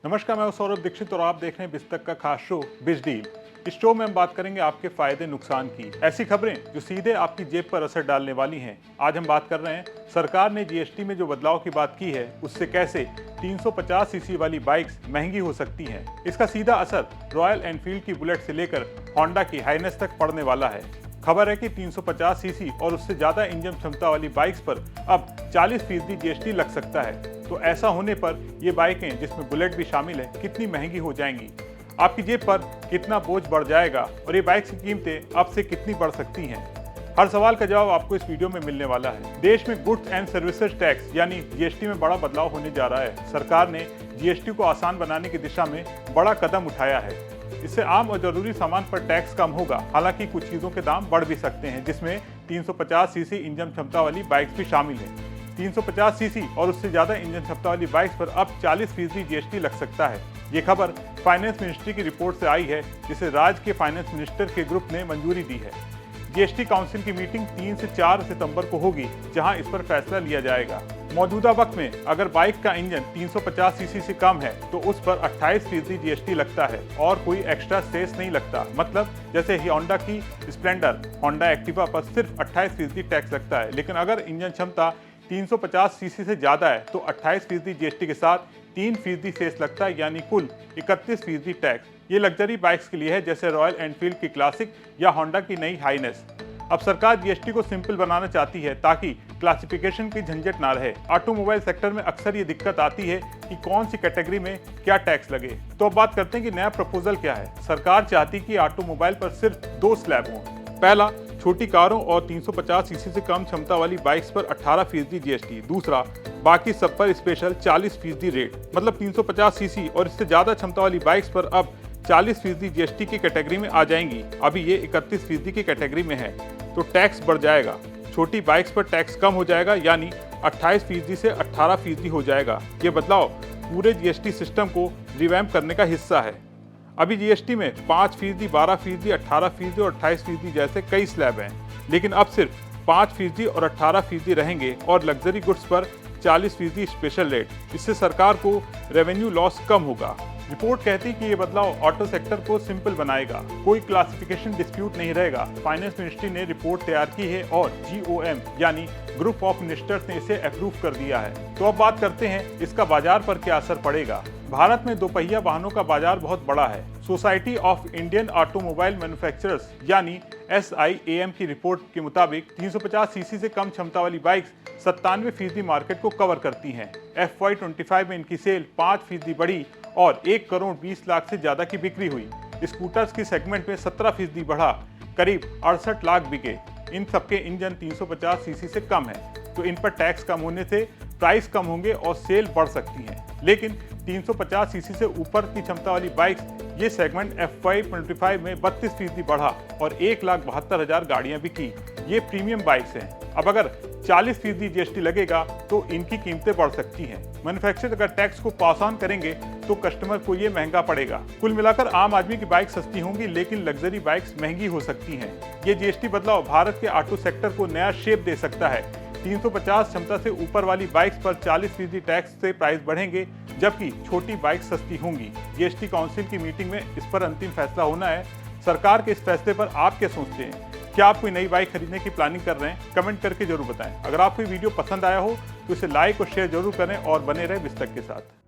नमस्कार, मैं हूं सौरभ दीक्षित और आप देख रहे हैं बिस्तक का खास शो बिज डील। इस शो में हम बात करेंगे आपके फायदे नुकसान की, ऐसी खबरें जो सीधे आपकी जेब पर असर डालने वाली हैं। आज हम बात कर रहे हैं सरकार ने जीएसटी में जो बदलाव की बात की है उससे कैसे 350 सीसी वाली बाइक्स महंगी हो सकती हैं। इसका सीधा असर रॉयल एनफील्ड की बुलेट से लेकर होंडा की हाइनेस तक पड़ने वाला है। खबर है कि 350 सीसी और उससे ज्यादा इंजन क्षमता वाली बाइक्स पर अब 40% जीएसटी लग सकता है। तो ऐसा होने पर ये बाइकें, जिसमें बुलेट भी शामिल है, कितनी महंगी हो जाएंगी, आपकी जेब पर कितना बोझ बढ़ जाएगा और ये बाइक्स की कीमतें अब से कितनी बढ़ सकती हैं। हर सवाल का जवाब आपको इस वीडियो में मिलने वाला है। देश में गुड्स एंड सर्विसेज टैक्स यानी जीएसटी में बड़ा बदलाव होने जा रहा है। सरकार ने जीएसटी को आसान बनाने की दिशा में बड़ा कदम उठाया है। इससे आम और जरूरी सामान पर टैक्स कम होगा। हालांकि कुछ चीजों के दाम बढ़ भी सकते हैं, जिसमें 350 सीसी इंजन क्षमता वाली बाइक्स भी शामिल है। 350 सीसी और उससे ज्यादा इंजन क्षमता वाली बाइक्स पर अब 40% जीएसटी लग सकता है। ये खबर फाइनेंस मिनिस्ट्री की रिपोर्ट से आई है, जिसे राज्य के फाइनेंस मिनिस्टर के ग्रुप ने मंजूरी दी है। जीएसटी काउंसिल की मीटिंग 3 से 4 सितंबर को होगी, जहां इस पर फैसला लिया जाएगा। मौजूदा वक्त में अगर बाइक का इंजन 350 सीसी से कम है तो उस पर 28% जीएसटी लगता है और कोई एक्स्ट्रा सेस नहीं लगता। मतलब जैसे होंडा की स्प्लेंडर, होंडा एक्टिवा पर सिर्फ 28% टैक्स लगता है, लेकिन अगर इंजन क्षमता 350 सीसी से ज्यादा है तो 28% जीएसटी के साथ 3% सेस लगता है, यानी कुल 31% टैक्स। ये लग्जरी बाइक्स के लिए है, जैसे रॉयल एनफील्ड की क्लासिक या होंडा की नई हाइनेस। अब सरकार जीएसटी को सिंपल बनाना चाहती है ताकि क्लासिफिकेशन की झंझट ना रहे। ऑटोमोबाइल सेक्टर में अक्सर ये दिक्कत आती है कि कौन सी कैटेगरी में क्या टैक्स लगे। तो अब बात करते हैं कि नया प्रपोजल क्या है। सरकार चाहती कि ऑटोमोबाइल पर सिर्फ 2 स्लैब हों। पहला, छोटी कारों और 350 सीसी से कम क्षमता वाली बाइक्स पर 18% जीएसटी। दूसरा, बाकी सब पर स्पेशल 40% रेट। मतलब 350 सीसी और इससे ज्यादा क्षमता वाली बाइक्स पर अब 40% जीएसटी की कैटेगरी में आ जाएंगी। अभी ये 31% की कैटेगरी में है, तो टैक्स बढ़ जाएगा। छोटी बाइक्स पर टैक्स कम हो जाएगा, यानी 28% से 18% हो जाएगा। ये बदलाव पूरे जीएसटी सिस्टम को रिवैम्प करने का हिस्सा है। अभी जीएसटी में 5%, 12%, 18% और 28% जैसे कई स्लैब हैं, लेकिन अब सिर्फ 5% और 18% रहेंगे और लग्जरी गुड्स पर 40% स्पेशल रेट। इससे सरकार को रेवेन्यू लॉस कम होगा। रिपोर्ट कहती है कि ये बदलाव ऑटो सेक्टर को सिंपल बनाएगा, कोई क्लासिफिकेशन डिस्प्यूट नहीं रहेगा। फाइनेंस मिनिस्ट्री ने रिपोर्ट तैयार की है और जीओएम यानी ग्रुप ऑफ मिनिस्टर्स ने इसे अप्रूव कर दिया है। तो अब बात करते हैं इसका बाजार पर क्या असर पड़ेगा। भारत में दोपहिया वाहनों का बाजार बहुत बड़ा है। Society of Indian automobile manufacturers यानी SIAM की रिपोर्ट के मुताबिक 350 सीसी से कम क्षमता वाली बाइक्स 97% मार्केट को कवर करती हैं। FY25 में इनकी सेल 5% बढ़ी और 1 करोड़ 20 लाख से ज्यादा की बिक्री हुई। स्कूटर्स की सेगमेंट में 17% बढ़ा, करीब 68 लाख बिके। इन सबके इंजन 350 सीसी से कम है, तो इन पर टैक्स कम होने से प्राइस कम होंगे और सेल बढ़ सकती है। लेकिन 350 सीसी से ऊपर की क्षमता वाली बाइक्स, ये सेगमेंट FY25 में 32% बढ़ा और 1,72,000 गाड़ियां बिकी। ये प्रीमियम बाइक्स हैं। अब अगर 40% जीएसटी लगेगा तो इनकी कीमतें बढ़ सकती हैं। मैन्युफैक्चरर अगर टैक्स को पास ऑन करेंगे तो कस्टमर को ये महंगा पड़ेगा। कुल मिलाकर आम आदमी की बाइक सस्ती होंगी, लेकिन लग्जरी बाइक्स महंगी हो सकती हैं। ये जीएसटी बदलाव भारत के ऑटो सेक्टर को नया शेप दे सकता है। 350 क्षमता से ऊपर वाली बाइक्स पर 40% टैक्स से प्राइस बढ़ेंगे, जबकि छोटी बाइक सस्ती होंगी। जीएसटी काउंसिल की मीटिंग में इस पर अंतिम फैसला होना है। सरकार के इस फैसले पर आप क्या सोचते हैं? क्या आप कोई नई बाइक खरीदने की प्लानिंग कर रहे हैं? कमेंट करके जरूर बताएं। अगर आपको वीडियो पसंद आया हो तो इसे लाइक और शेयर जरूर करें और बने रहे बिस्तक के साथ।